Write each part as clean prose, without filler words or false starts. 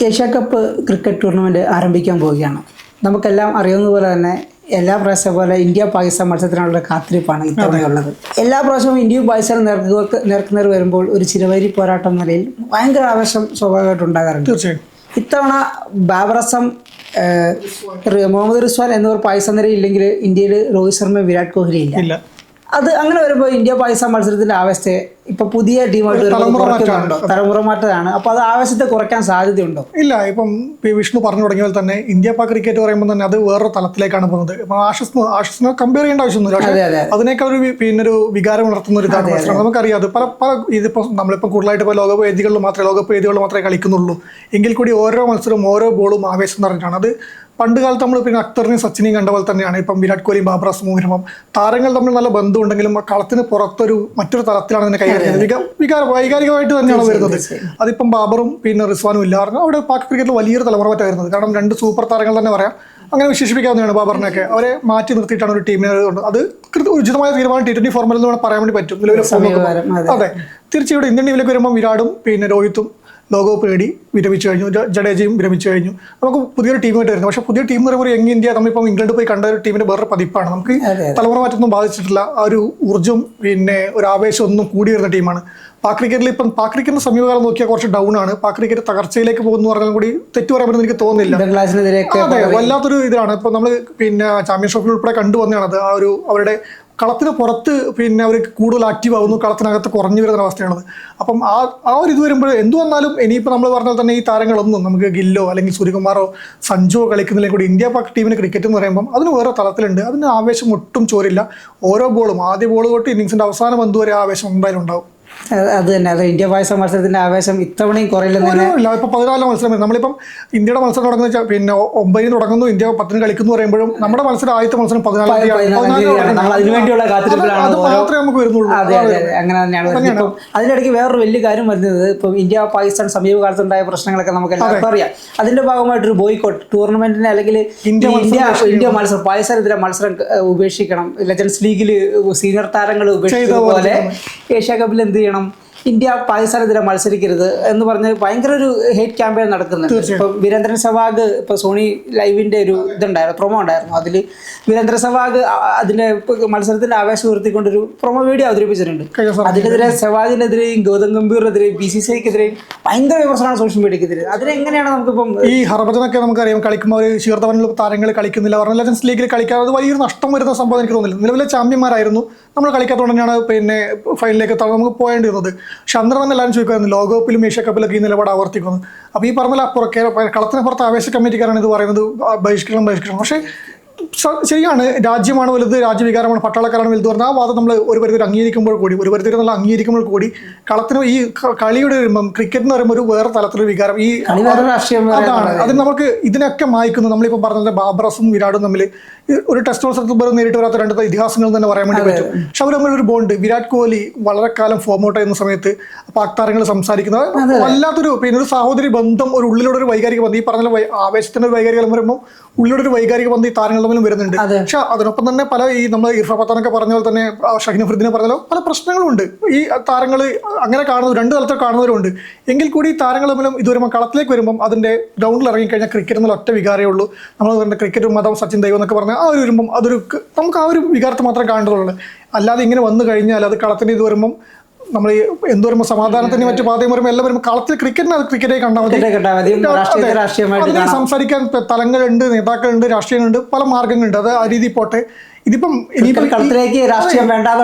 Asia cup cricket tournament ആരംഭിക്കാൻ പോവുകയാണ്. നമുക്കെല്ലാം അറിയുന്ന പോലെ തന്നെ എല്ലാ പ്രാവശ്യം പോലെ ഇന്ത്യ പാകിസ്ഥാൻ മത്സരത്തിനുള്ള കാത്തിരിപ്പാണ് ഇത്തവണയുള്ളത്. എല്ലാ പ്രാവശ്യവും ഇന്ത്യയും പാകിസ്ഥാനും നേർക്കുനേർ വരുമ്പോൾ ഒരു ചിരവരി പോരാട്ടം എന്ന നിലയിൽ ഭയങ്കര ആവേശം സ്വാഭാവികമായിട്ട് ഉണ്ടാകാറുണ്ട്. തീർച്ചയായും ഇത്തവണ ബാബർ അസം, മുഹമ്മദ് റിസ്വാൻ എന്നിവർ പാകിസ്ഥാൻ നിരയിൽ ഇല്ലെങ്കിൽ ഇന്ത്യയിൽ രോഹിത് ശർമ്മ, വിരാട് കോഹ്ലി ഇല്ല. അത് അങ്ങനെ വരുമ്പോൾ ഇന്ത്യ പാകിസ്ഥാൻ മത്സരത്തിന്റെ ആവേശത്തെ ഇപ്പൊ പുതിയ ടീമായിട്ട് തലമുറ മാറ്റമാണ്. അപ്പൊ അത് ആവേശത്തെ കുറയ്ക്കാൻ സാധ്യതയുണ്ടോ? ഇല്ല. ഇപ്പം വിഷ്ണു പറഞ്ഞു തുടങ്ങിയാൽ തന്നെ ഇന്ത്യ പാക് ക്രിക്കറ്റ് പറയുമ്പോൾ തന്നെ അത് വേറൊരു തലത്തിലേക്കാണ് പോകുന്നത്. ഇപ്പൊ ആഷിസിനെ കമ്പയർ ചെയ്യേണ്ട ആവശ്യമൊന്നുമില്ല. അതിനേക്കാൾ ഒരു വികാരം ഉണർത്തുന്ന ഒരു ഇതാണ് മത്സരം. നമുക്കറിയാം അത് പല ഇതിപ്പോ നമ്മളിപ്പോൾ കൂടുതലായിട്ട് ഇപ്പോൾ ലോകകപ്പ് വേദികളിൽ മാത്രമേ കളിക്കുന്നുള്ളൂ. എങ്കിൽ കൂടി ഓരോ മത്സരവും ഓരോ ബോളും ആവേശം നിറഞ്ഞിട്ടാണ്. അത് പണ്ട് കാലത്ത് നമ്മൾ പിന്നെ അക്തറിനെയും സച്ചിനെയും കണ്ട പോലെ തന്നെയാണ് ഇപ്പം വിരാട് കോഹ്ലിയും ബാബർ അസമും വരുമ്പം താരങ്ങൾ തമ്മിൽ നല്ല ബന്ധമുണ്ടെങ്കിലും കളത്തിന് പുറത്തൊരു മറ്റൊരു തലത്തിലാണ് ഇതിനെ കൈകാര്യം വൈകാരികമായിട്ട് തന്നെയാണ് വരുന്നത്. അതിപ്പം ബാബറും പിന്നെ റിസ്വാനും ഇല്ലായിരുന്നു. അവിടെ പാക് ക്രിക്കറ്റിൽ വലിയൊരു തലമുറ മാറ്റം വരുന്നത്. കാരണം രണ്ട് സൂപ്പർ താരങ്ങൾ തന്നെ പറയാം, അങ്ങനെ വിശേഷിപ്പിക്കാവുന്നതാണ് ബാബറിനെയൊക്കെ. അവരെ മാറ്റി നിർത്തിയിട്ടാണ് ഒരു ടീമിനെ. അത് ഉചിതമായ തീരുമാനം T20 ഫോർമാറ്റിൽ നിന്ന് പറയാൻ വേണ്ടി പറ്റും. അതെ, തീർച്ചയായിട്ടും ഇന്ത്യൻ ടീമിലേക്ക് വരുമ്പോൾ വിരാടും പിന്നെ രോഹിത്തും ലോകകപ്പ് നേടി വിരമിച്ചു കഴിഞ്ഞു. ജഡേജയും വിരമിച്ചു കഴിഞ്ഞു. നമുക്ക് പുതിയൊരു ടീമായിട്ട് വരുന്നത്. പക്ഷേ പുതിയ ടീം പറയുമ്പോൾ യങ് ഇന്ത്യ നമ്മളിപ്പം ഇംഗ്ലണ്ട് പോയി കണ്ട ഒരു ടീമിന്റെ വേറൊരു പതിപ്പാണ്. നമുക്ക് തലമുറ മാറ്റമൊന്നും ബാധിച്ചിട്ടില്ല. ആ ഒരു ഊർജ്ജം പിന്നെ ഒരു ആവേശം ഒന്നും കൂടി വരുന്ന ടീമാണ്. പാക് ക്രിക്കറ്റിൽ ഇപ്പം പാക് ക്രിക്കറ്റിന്റെ സമീപകാലം നോക്കിയാൽ കുറച്ച് ഡൗൺ ആണ്. പാക് ക്രിക്കറ്റ് തകർച്ചയിലേക്ക് പോകുന്നു പറഞ്ഞാൽ കൂടി തെറ്റു പറയാൻ പറ്റുന്ന എനിക്ക് തോന്നുന്നില്ല. അതെ, വല്ലാത്തൊരു ഇതാണ്. ഇപ്പം നമ്മൾ പിന്നെ ചാമ്പ്യൻഷിപ്പിൽ ഉൾപ്പെടെ കണ്ടുവന്നതാണത്. ആ ഒരു അവരുടെ കളത്തിന് പുറത്ത് പിന്നെ അവർ കൂടുതൽ ആക്റ്റീവ് ആവുന്നു, കളത്തിനകത്ത് കുറഞ്ഞു വരുന്ന അവസ്ഥയാണത്. അപ്പം ആ ഒരു ഇത് വരുമ്പോൾ എന്തു വന്നാലും ഇനിയിപ്പോൾ നമ്മൾ പറഞ്ഞാൽ തന്നെ ഈ താരങ്ങളൊന്നും നമുക്ക് ഗില്ലോ അല്ലെങ്കിൽ സൂര്യകുമാറോ സഞ്ജുവോ കളിക്കുന്നതിലും കൂടി ഇന്ത്യ പാക് ടീമിന് ക്രിക്കറ്റ് എന്ന് പറയുമ്പം അതിന് വേറെ തലത്തിലുണ്ട്. അതിന് ആവേശം ഒട്ടും ചോരില്ല. ഓരോ ബോളും ആദ്യ ബോൾ തൊട്ട് ഇന്നിങ്സിന്റെ അവസാനം എന്ത് വരെ ആവേശം എന്തായാലും ഉണ്ടാവും. അത് തന്നെ, അത് ഇന്ത്യ പാകിസ്ഥാൻ മത്സരത്തിന്റെ ആവേശം ഇത്തവണയും കുറയില്ല. ഇപ്പൊ 14 മത്സരം നമ്മളിപ്പം ഇന്ത്യയുടെ മത്സരം തുടങ്ങുന്ന പിന്നെ 9 തുടങ്ങുന്നു, ഇന്ത്യ 10 കളിക്കുന്നു പറയുമ്പോഴും നമ്മുടെ മത്സരം ആദ്യത്തെ മത്സരം 14 മാത്രമേ നമുക്ക് വരുന്നുള്ളൂ. അങ്ങനെ തന്നെയാണ്. ഇപ്പം അതിനിടയ്ക്ക് വേറൊരു വലിയ കാര്യം വരുന്നത്, ഇപ്പം ഇന്ത്യ പാകിസ്ഥാൻ സമീപകാലത്തുണ്ടായ പ്രശ്നങ്ങളൊക്കെ നമുക്ക് എല്ലാവർക്കും അറിയാം. അതിന്റെ ഭാഗമായിട്ടൊരു ബോയ്ക്കോട്ട് ടൂർണമെന്റിന് അല്ലെങ്കിൽ ഇന്ത്യ മത്സരം പാകിസ്ഥാനെതിരെ മത്സരം ഉപേക്ഷിക്കണം, ലെജൻസ് ലീഗിൽ സീനിയർ താരങ്ങൾ ഉപേക്ഷിച്ചതുപോലെ ഏഷ്യ കപ്പിൽ എന്ത് ചെയ്യണം, ഇന്ത്യ പാകിസ്ഥാനെതിരെ മത്സരിക്കരുത് എന്ന് പറഞ്ഞ് ഭയങ്കര ഒരു ഹേറ്റ് ക്യാമ്പയിൻ നടക്കുന്നുണ്ട്. ഇപ്പം വീരേന്ദ്രൻ സെവാഗ്, ഇപ്പൊ സോണി ലൈവിന്റെ ഒരു ഇതുണ്ടായിരുന്നു, പ്രൊമോ ഉണ്ടായിരുന്നു. അതിൽ വീരേന്ദ്ര സെവാഗ് അതിന്റെ മത്സരത്തിന്റെ ആവേശം ഉയർത്തിക്കൊണ്ടൊരു പ്രൊമോ വീഡിയോ അവതരിപ്പിച്ചിട്ടുണ്ട്. അതിനെതിരെ സെവാഗിനെതിരെയും ഗൗതം ഗംഭീറിനെതിരെയും BCCIക്കെതിരെയും ഭയങ്കര വിമർശനമാണ് സോഷ്യൽ മീഡിയക്കെതിരെ. അതിനെങ്ങനെയാണ് നമുക്കിപ്പം ഈ ഹർഭജനൊക്കെ നമുക്കറിയാം കളിക്കുമ്പോൾ ഒരു ക്ഷീർധവനിൽ താരങ്ങൾ കളിക്കുന്നില്ല പറഞ്ഞ ലെജൻസ് ലീഗിൽ കളിക്കാതെ അത് വലിയൊരു നഷ്ടം വരുന്ന സംഭവം എനിക്ക് തോന്നുന്നില്ല. നിലവിലെ ചാമ്പ്യന്മാരായിരുന്നു, നമ്മൾ കളിക്കാത്തതുകൊണ്ട് തന്നെയാണ് പിന്നെ ഫൈനലിലേക്ക് നമുക്ക് പോകേണ്ടിരുന്നത്. പക്ഷെ അന്നേരം തന്നെ എല്ലാവരും ചോദിക്കുന്നത് ലോകകപ്പിലും ഏഷ്യ കപ്പിലൊക്കെ ഈ നിലപാട് ആവർത്തിക്കുന്നു. അപ്പോൾ ഈ പറഞ്ഞ കളത്തിന് പുറത്ത് ആവേശ കമ്മിറ്റിക്കാരാണ് ഇത് പറയുന്നത് ബഹിഷ്കരണം. പക്ഷേ ശരിയാണ്, രാജ്യമാണ് വലുത്, രാജ്യവികാരമാണ്, പട്ടാളക്കാരാണ് വലുത് പറഞ്ഞാൽ ആ വാദം നമ്മൾ ഒരു പരിധി അംഗീകരിക്കുമ്പോൾ കൂടി കളത്തിന് ഈ കളിയുടെ വരുമ്പം ക്രിക്കറ്റ് എന്ന് പറയുമ്പോൾ ഒരു വേറെ തലത്തിലൊരു വികാരം ഈ അതാണ്. അത് നമുക്ക് ഇതിനൊക്കെ മായ്ക്കുന്നു. നമ്മളിപ്പോൾ പറഞ്ഞത് ബാബർ അസമും വിരാടും തമ്മിൽ ഒരു ടെസ്റ്റ് മത്സരത്തിൽ പോലും നേരിട്ട് വരാത്ത രണ്ട് ഇതിഹാസങ്ങൾ തന്നെ പറയാൻ വേണ്ടി പറ്റും. പക്ഷെ അവർ തമ്മിലൊരു ബോണ്ട്. വിരാട് കോഹ്ലി വളരെ കാലം ഫോം ഔട്ട് ചെയ്യുന്ന സമയത്ത് പാക് താരങ്ങൾ സംസാരിക്കുന്നത് വല്ലാത്തൊരു പിന്നെ ഒരു സഹോദരി ബന്ധം, ഒരു ഉള്ളിലൂടെ ഒരു വൈകാരിക ബന്ധം. ഈ പറഞ്ഞ ആവേശത്തിന്റെ ഒരു വൈകാരിക വരുമ്പോൾ ഉള്ളിലൂടെ ഒരു വൈകാരിക ബന്ധം ഈ താരങ്ങൾ തമ്മിലും വരുന്നുണ്ട്. പക്ഷെ അതിനൊപ്പം തന്നെ പല ഈ നമ്മൾ ഇർഫാൻ പത്താനൊക്കെ പറഞ്ഞ പോലെ തന്നെ ഷഹീൻ അഫ്രീദിനെ പറഞ്ഞാലോ പല പ്രശ്നങ്ങളുണ്ട്. ഈ താരങ്ങൾ അങ്ങനെ കാണുന്നു, രണ്ട് തലത്തിൽ കാണുന്നവരുണ്ട്. എങ്കിൽ കൂടി ഈ താരങ്ങൾ തമ്മിലും ഇത് വരുമ്പോൾ കളത്തിലേക്ക് വരുമ്പം അതിന്റെ ഗ്രൗണ്ടിൽ ഇറങ്ങിക്കഴിഞ്ഞാൽ ക്രിക്കറ്റ് എന്നുള്ള ഒറ്റ വികാരമേ ഉള്ളൂ. നമ്മൾ പറഞ്ഞ ക്രിക്കറ്റ് മതം സച്ചിൻ ദൈവം എന്നൊക്കെ പറഞ്ഞാൽ ആ ഒരു വരുമ്പം അതൊരു നമുക്ക് ആ ഒരു വികാരത്തെ മാത്രമേ കാണേണ്ടതുള്ളൂ. അല്ലാതെ ഇങ്ങനെ വന്നു കഴിഞ്ഞാൽ അത് കളത്തിന് ഇത് വരുമ്പം നമ്മൾ എന്ത് വരുമ്പോൾ സമാധാനത്തിന് മറ്റു പാതയും വരുമ്പോൾ എല്ലാം വരുമ്പോൾ കളത്തിൽ ക്രിക്കറ്റായി കണ്ടാൽ മതി. സംസാരിക്കാൻ തലങ്ങളുണ്ട്, നേതാക്കളുണ്ട്, രാഷ്ട്രീയങ്ങളുണ്ട്, പല മാർഗങ്ങളുണ്ട്. അത് ആ രീതി പോട്ടെ. ഇതിപ്പം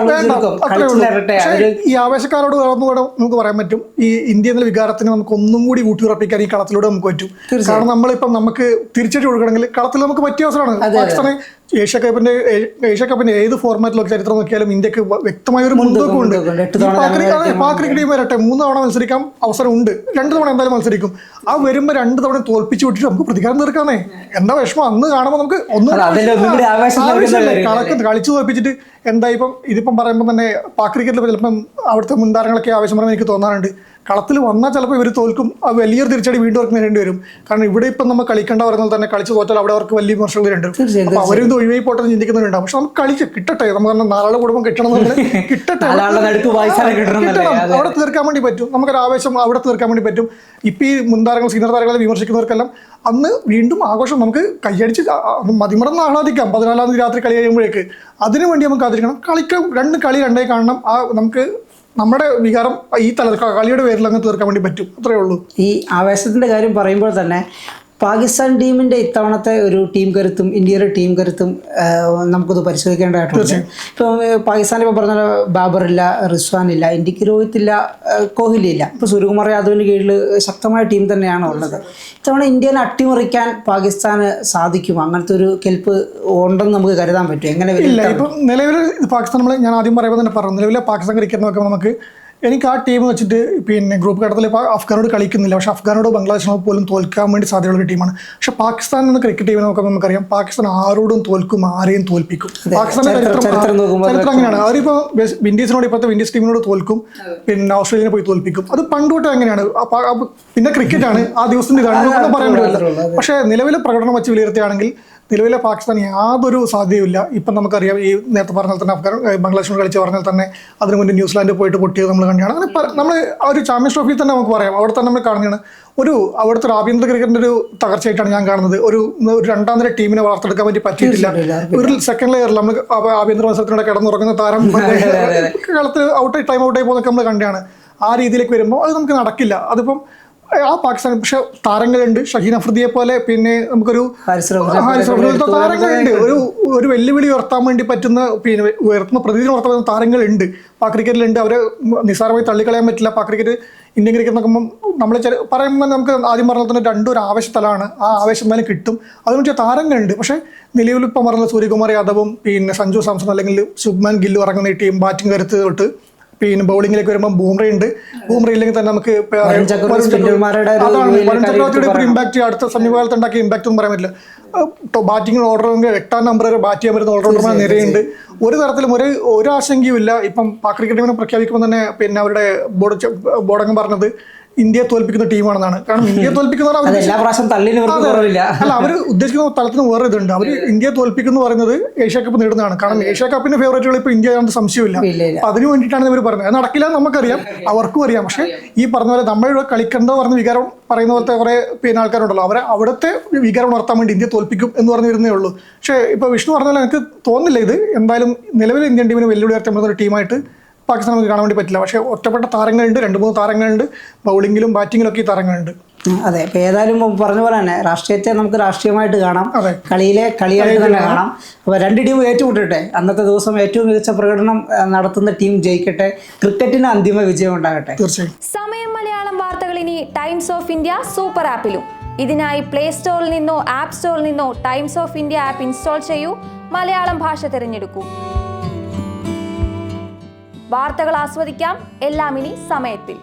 ഈ ആവേശക്കാരോട് നമുക്ക് പറയാൻ പറ്റും, ഈ ഇന്ത്യ എന്ന വികാരത്തിന് നമുക്ക് ഒന്നും കൂടി ഊട്ടിയുറപ്പിക്കാൻ ഈ കളത്തിലൂടെ നമുക്ക് പറ്റും. കാരണം നമ്മളിപ്പം നമുക്ക് തിരിച്ചടി കൊടുക്കണമെങ്കിൽ കളത്തിൽ നമുക്ക് പറ്റിയ അവസരമാണ്. പാകിസ്ഥാനെ ഏഷ്യ കപ്പിന്റെ ഏത് ഫോർമാറ്റിലൊക്കെ ചരിത്രം നോക്കിയാലും ഇന്ത്യക്ക് വ്യക്തമായ ഒരു മുൻതൂക്കമുണ്ട്. പാക് ക്രിക്കറ്റ് ടീം വരട്ടെ 3 തവണ മത്സരിക്കാം അവസരം ഉണ്ട്, 2 തവണ എന്തായാലും മത്സരിക്കും. ആ വരുമ്പോൾ 2 തവണ തോൽപ്പിച്ച് വിട്ടിട്ട് നമുക്ക് പ്രതികാരം തീർക്കാന്നേ. എന്താ വിഷമം അന്ന് കാണുമ്പോൾ നമുക്ക് ഒന്നും കളിച്ചു തോൽപ്പിച്ചിട്ട് എന്താ ഇതിപ്പം പറയുമ്പോൾ തന്നെ പാക് ക്രിക്കറ്റിൽ ചിലപ്പം അവിടുത്തെ മുൻതാരങ്ങളൊക്കെ ആവശ്യം പറയുമ്പോൾ എനിക്ക് തോന്നാറുണ്ട് കളത്തിൽ വന്നാൽ ചിലപ്പോൾ ഇവർ തോൽക്കും, വലിയൊരു തിരിച്ചടി വീണ്ടും അവർക്ക് നേരിടേണ്ടി വരും. കാരണം ഇവിടെ ഇപ്പം നമ്മൾ കളിക്കേണ്ട പറയുന്നത് തന്നെ കളിച്ച് തോറ്റാൽ അവിടെ അവർക്ക് വലിയ വിമർശനം വരുന്നുണ്ട്. അപ്പോൾ അവരും ഇത് ഒഴിവായി പോട്ടെ ചിന്തിക്കുന്നുണ്ടാവും. പക്ഷെ നമുക്ക് കളിച്ച് കിട്ടട്ടെ, നമുക്ക് പറഞ്ഞാൽ നാളെ കുടുംബം കിട്ടണം കിട്ടട്ടെ, അവിടെ തീർക്കാൻ വേണ്ടി പറ്റും. നമുക്കൊരു ആവേശം അവിടെ തീർക്കാൻ വേണ്ടി പറ്റും. ഇപ്പം ഈ മുൻതാരങ്ങൾ സീനിയർ താരങ്ങളെ വിമർശിക്കുന്നവർക്കെല്ലാം അന്ന് വീണ്ടും ആഘോഷം, നമുക്ക് കൈയടിച്ച് മതിമറന്ന് ആഹ്ലാദിക്കാം 14-ാം തീയതി രാത്രി കളി കഴിയുമ്പോഴേക്ക്. അതിനു വേണ്ടി നമുക്ക് ആദരിക്കണം. കളിക്കാൻ രണ്ട് കളി രണ്ടായി കാണണം. നമുക്ക് നമ്മുടെ വികാരം ഈ കളിയുടെ പേരിൽ അങ്ങ് തീർക്കാൻ വേണ്ടി പറ്റും. അത്രയേ ഉള്ളൂ. ഈ ആവേശത്തിൻ്റെ കാര്യം പറയുമ്പോൾ തന്നെ പാകിസ്ഥാൻ ടീമിൻ്റെ ഇത്തവണത്തെ ഒരു ടീം കരുത്തും ഇന്ത്യയുടെ ടീം കരുത്തും നമുക്കത് പരിശോധിക്കേണ്ടതായിട്ടുണ്ട്. ഇപ്പോൾ പാകിസ്ഥാൻ ഇപ്പോൾ പറഞ്ഞ ബാബറില്ല, റിസ്വാൻ ഇല്ല, ഇന്ത്യക്ക് രോഹിത് ഇല്ല, കോഹ്ലി ഇല്ല. ഇപ്പോൾ സൂര്യകുമാർ യാദവിന് കീഴിൽ ശക്തമായ ടീം തന്നെയാണ് ഉള്ളത്. ഇത്തവണ ഇന്ത്യനെ അട്ടിമറിക്കാൻ പാകിസ്ഥാന് സാധിക്കും? അങ്ങനത്തെ ഒരു കെൽപ്പ് ഉണ്ടെന്ന് നമുക്ക് കരുതാൻ പറ്റും? എങ്ങനെ ഇല്ല, ഇപ്പം നിലവിൽ പാകിസ്ഥാൻ ഞാൻ ആദ്യം പറയുമ്പോൾ തന്നെ പറഞ്ഞു, നിലവിലെ പാകിസ്ഥാൻ ക്രിക്കറ്റ് നോക്കുമ്പോൾ നമുക്ക് എനിക്ക് ആ ടീം വെച്ചിട്ട് പിന്നെ ഗ്രൂപ്പ് ഘട്ടത്തിൽ ഇപ്പോൾ അഫ്ഗാനോട് കളിക്കുന്നില്ല, പക്ഷേ അഫ്ഗാനോടോ ബംഗ്ലാദേശിനോ പോലും തോൽക്കാൻ വേണ്ടി സാധ്യതയുള്ള ടീമാണ്. പക്ഷേ പാകിസ്ഥാൻ എന്ന ക്രിക്കറ്റ് ടീമിനെ നോക്കുമ്പോൾ നമുക്കറിയാം പാകിസ്ഥാൻ ആരോടും തോൽക്കും, ആരെയും തോൽപ്പിക്കും. പാകിസ്ഥാന്റെ ചരിത്രം അങ്ങനെയാണ്. അവരിപ്പോൾ വിൻഡീസിനോട് ഇപ്പോഴത്തെ വിൻഡീസ് ടീമിനോട് തോൽക്കും, പിന്നെ ഓസ്ട്രേലിയനെ പോയി തോൽപ്പിക്കും. അത് പണ്ടുതൊട്ട് അങ്ങനെയാണ്. പിന്നെ ക്രിക്കറ്റാണ്, ആ ദിവസത്തിന്റെ ഇതാണ് പറയാൻ പറ്റില്ല. പക്ഷേ നിലവിലെ പ്രകടനം വെച്ച് വിലയിരുത്തുകയാണെങ്കിൽ നിലവിലെ പാകിസ്ഥാൻ യാതൊരു സാധ്യതയുമില്ല. ഇപ്പം നമുക്കറിയാം, ഈ നേരത്തെ പറഞ്ഞാൽ തന്നെ അഫ്ഗാൻ ബംഗ്ലാദേശിനോട് കളിച്ച് പറഞ്ഞാൽ തന്നെ അതിന് മുന്നേ ന്യൂസിലാൻഡ് പോയിട്ട് പൊട്ടിയത് നമ്മൾ കണ്ടാണ്. അങ്ങനെ നമ്മൾ ആ ഒരു ചാമ്പ്യൻസ് ട്രോഫിയിൽ തന്നെ നമുക്ക് പറയാം, അവിടെ തന്നെ നമ്മൾ കാണുന്നതാണ് അവിടുത്തെ ഒരു ആഭ്യന്തര ക്രിക്കറ്റിന്റെ ഒരു തകർച്ചയായിട്ടാണ് ഞാൻ കാണുന്നത്. ഒരു രണ്ടാം നിര ടീമിനെ വളർത്തെടുക്കാൻ വേണ്ടി പറ്റിയിട്ടില്ല. ഒരു സെക്കൻഡ് ലെയറിൽ നമ്മൾ ആഭ്യന്തര മത്സരത്തിലൂടെ കിടന്നുറങ്ങുന്ന താരം കളത്തിൽ ടൈം ഔട്ടായി പോകുന്നൊക്കെ നമ്മൾ കണ്ടാണ്. ആ രീതിയിലേക്ക് വരുമ്പോൾ അത് നമുക്ക് നടക്കില്ല. അതിപ്പം ആ പാകിസ്ഥാൻ പക്ഷെ താരങ്ങളുണ്ട്, ഷഹീൻ അഫ്രീദിയെ പോലെ, പിന്നെ നമുക്കൊരു താരങ്ങളുണ്ട്. ഒരു വെല്ലുവിളി ഉയർത്താൻ വേണ്ടി പറ്റുന്ന, പിന്നെ ഉയർത്തുന്ന പ്രതിദിനം ഉയർത്താൻ പറ്റുന്ന താരങ്ങളുണ്ട് പാക് ക്രിക്കറ്റിലുണ്ട്. അവരെ നിസ്സാരമായി തള്ളിക്കളയാൻ പറ്റില്ല. പാക് ക്രിക്കറ്റ് ഇന്ത്യൻ ക്രിക്കറ്റ് നോക്കുമ്പോൾ നമ്മൾ പറയുമ്പോൾ നമുക്ക് ആദ്യം പറഞ്ഞാൽ തന്നെ രണ്ടും ഒരു ആവേശത്തലാണ്. ആ ആവേശം എന്തായാലും കിട്ടും. അതിന് പറ്റിയ താരങ്ങളുണ്ട്. പക്ഷേ നിലവിൽ ഇപ്പം പറഞ്ഞ സൂര്യകുമാർ യാദവും പിന്നെ സഞ്ജു സാംസൺ അല്ലെങ്കിൽ ശുഭ്മാൻ ഗില്ലും ഇറങ്ങുന്ന ഈ ടീം ബാറ്റിംഗ് കരുത്ത് തൊട്ട് പിന്നെ ബൗളിങ്ങിലേക്ക് വരുമ്പോൾ ബൂംറ ഉണ്ട്. ബൂംറ ഇല്ലെങ്കിൽ തന്നെ നമുക്ക് ഇമ്പാക്ട് അടുത്ത സമീപകാലത്ത് ഉണ്ടാക്കിയ ഇമ്പാക്ട് ഒന്നും പറയാൻ പറ്റില്ല. ബാറ്റിംഗ് ഓർഡർ 8-ാം നമ്പർ വരെ ബാറ്റ് ചെയ്യാൻ പറ്റുന്ന ഓൾറൗണ്ടർമാർ നിരയുണ്ട്. ഒരു തരത്തിലും ഒരു ആശങ്കയും ഇല്ല. ഇപ്പം പാക് ക്രിക്കറ്റ് ടീമിനെ പ്രഖ്യാപിക്കുമ്പോൾ തന്നെ പിന്നെ അവരുടെ ബോർഡംഗം പറഞ്ഞത് ഇന്ത്യയെ തോൽപ്പിക്കുന്ന ടീമാണെന്നാണ്. കാരണം ഇന്ത്യയെ തോൽപ്പിക്കുന്ന അവർ ഉദ്ദേശിക്കുന്ന തലത്തിന് വേറെ ഇതുണ്ട്. അവർ ഇന്ത്യയെ തോൽപ്പിക്കുന്നു പറയുന്നത് ഏഷ്യ കപ്പ് നേടുന്നതാണ്. കാരണം ഏഷ്യ കപ്പിന്റെ ഫേവറേറ്റുകൾ ഇപ്പോൾ ഇന്ത്യ ആണെന്ന് സംശയമില്ല. അതിനു വേണ്ടിയിട്ടാണ് ഇവർ പറയുന്നത്. അത് നടക്കില്ല നമുക്കറിയാം, അവർക്കും അറിയാം. പക്ഷേ ഈ പറഞ്ഞ പോലെ നമ്മളിവിടെ കളിക്കേണ്ടത് പറഞ്ഞ വികാരം പറയുന്ന പോലത്തെ കുറേ പിന്നെ ആൾക്കാരുണ്ടല്ലോ, അവരെ അവിടുത്തെ വികാരം ഉണർത്താൻ വേണ്ടി ഇന്ത്യ തോൽപ്പിക്കും എന്ന് പറഞ്ഞു വരുന്നേ ഉള്ളൂ. പക്ഷേ ഇപ്പോൾ വിഷ്ണു പറഞ്ഞാൽ എനിക്ക് തോന്നുന്നില്ല ഇത് എന്തായാലും നിലവിൽ ഇന്ത്യൻ ടീമിന് വെല്ലുവിളി ഉയർത്താൻ പറ്റുന്ന ഒരു ടീമായിട്ട് പാകിസ്ഥാൻ നമുക്ക് കാണാൻ വേണ്ടി പറ്റില്ല. പക്ഷേ ഒറ്റപ്പെട്ട താരങ്ങളുണ്ട്, 2-3 താരങ്ങളുണ്ട്, ബൗളിങ്ങിലും ബാറ്റിങ്ങിലും ഒക്കെ ഈ താരങ്ങളുണ്ട്. അതെ, ഇപ്പം ഏതായാലും പറഞ്ഞ പോലെ തന്നെ രാഷ്ട്രീയത്തെ നമുക്ക് രാഷ്ട്രീയമായിട്ട് കാണാം, കളിയിലെ കളിയായിട്ട് തന്നെ കാണാം. അപ്പോൾ രണ്ട് ടീം ഏറ്റുമുട്ടട്ടെ, അന്നത്തെ ദിവസം ഏറ്റവും മികച്ച പ്രകടനം നടത്തുന്ന ടീം ജയിക്കട്ടെ, ക്രിക്കറ്റിന് അന്തിമ വിജയം ഉണ്ടാകട്ടെ. തീർച്ചയായും. സമയം മലയാളം വാർത്തകൾ ഇനി ടൈംസ് ഓഫ് ഇന്ത്യ സൂപ്പർ ആപ്പിലും. ഇതിനായി പ്ലേ സ്റ്റോറിൽ നിന്നോ ആപ്പ് സ്റ്റോറിൽ നിന്നോ times of India app install ചെയ്യൂ. മലയാളം ഭാഷ തിരഞ്ഞെടുക്കൂ. വാർത്തകൾ ആസ്വദിക്കാം, എല്ലാം ഇനി സമയത്തിൽ.